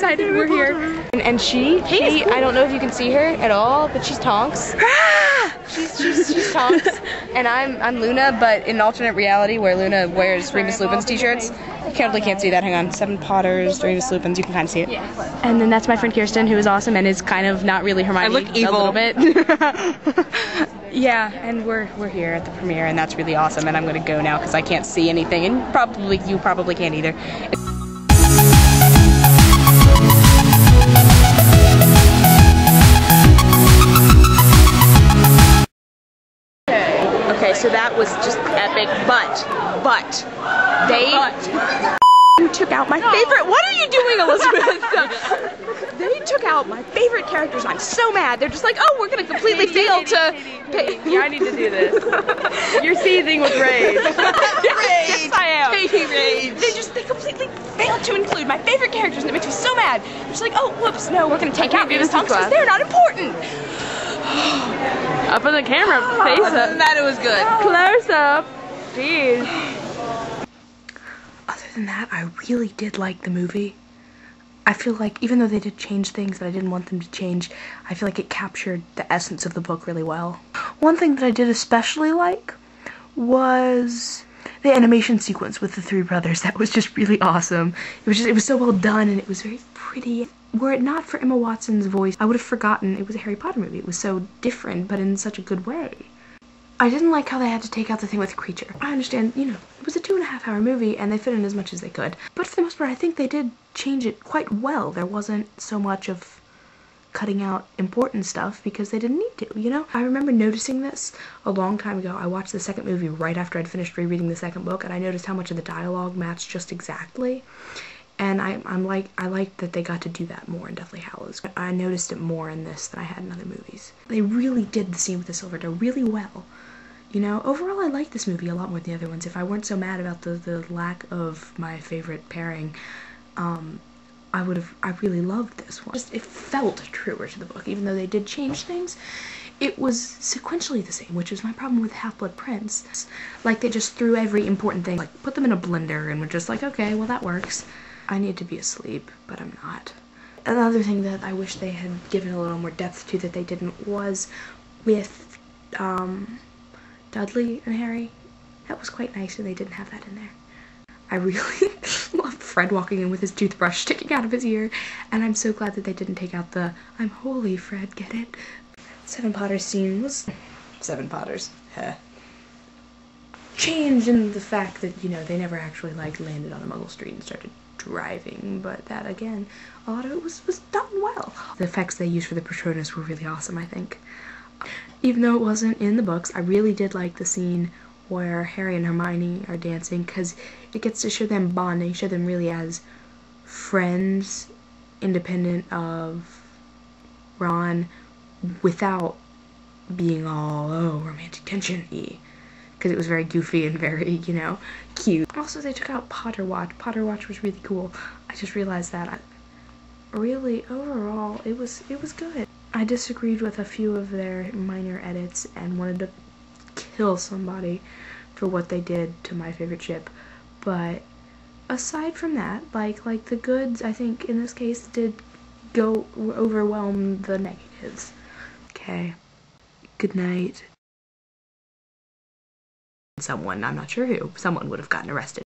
excited we're here. And she, I don't know if you can see her at all, but she's Tonks. she's Tonks. And I'm Luna, but in an alternate reality where Luna wears Remus Lupin's t-shirts. You can't see that. Hang on. 7 Potters, Remus Lupin's. You can kind of see it. And then that's my friend Kirsten, who is awesome and is kind of not really Hermione. I look evil. A little bit. Yeah, and we're here at the premiere, and that's really awesome. And I'm gonna go now because I can't see anything, and you probably can't either. Okay, so that was just epic, but they took out my favorite. What are you doing, Elizabeth? They took out my favorite characters. I'm so mad. They're just like, oh, we're gonna completely fail to. Yeah, I need to do this. You're seething with rage. Yes, I am. Rage. They completely failed to include my favorite characters, and it makes me so mad. They're just like, oh, whoops, no, we're gonna take out these Tonks because they're not important. Up in the camera, face up. That it was good. Close up. Jeez. Other than that, I really did like the movie. I feel like even though they did change things that I didn't want them to change, I feel like it captured the essence of the book really well. One thing that I did especially like was the animation sequence with the 3 brothers. That was just really awesome. It was so well done, and it was very pretty. Were it not for Emma Watson's voice, I would have forgotten it was a Harry Potter movie. It was so different, but in such a good way. I didn't like how they had to take out the thing with the creature. I understand, you know, it was a 2.5-hour movie and they fit in as much as they could. But for the most part, I think they did change it quite well. There wasn't so much of cutting out important stuff because they didn't need to, you know? I remember noticing this a long time ago. I watched the second movie right after I'd finished rereading the second book, and I noticed how much of the dialogue matched just exactly. And I liked that they got to do that more in Deathly Hallows. I noticed it more in this than I had in other movies. They really did the scene with the silver door really well. You know, overall I like this movie a lot more than the other ones. If I weren't so mad about the lack of my favorite pairing, I really loved this one. Just, it felt truer to the book, even though they did change things. It was sequentially the same, which was my problem with Half-Blood Prince. Like, they just threw every important thing, like, put them in a blender, and were just like, okay, well, that works. I need to be asleep, but I'm not. Another thing that I wish they had given a little more depth to that they didn't was with, Dudley and Harry. That was quite nice, and they didn't have that in there. I really love Fred walking in with his toothbrush sticking out of his ear, and I'm so glad that they didn't take out the I'm holy Fred, get it? 7 Potters scene was 7 Potters. Heh. Change in the fact that, you know, they never actually, like, landed on a Muggle street and started driving, but that, again, a lot of it was done well. The effects they used for the Patronus were really awesome, I think. Even though it wasn't in the books, I really did like the scene where Harry and Hermione are dancing, because it gets to show them bonding, show them really as friends, independent of Ron, without being all, oh, romantic tension-y, because it was very goofy and very, you know, cute. Also, they took out Potter Watch. Potter Watch was really cool. I just realized that. Really, overall, it was good. I disagreed with a few of their minor edits and wanted to kill somebody for what they did to my favorite ship, but aside from that, like the goods, I think in this case did overwhelm the negatives. Okay, good night. Someone, I'm not sure who, someone would have gotten arrested.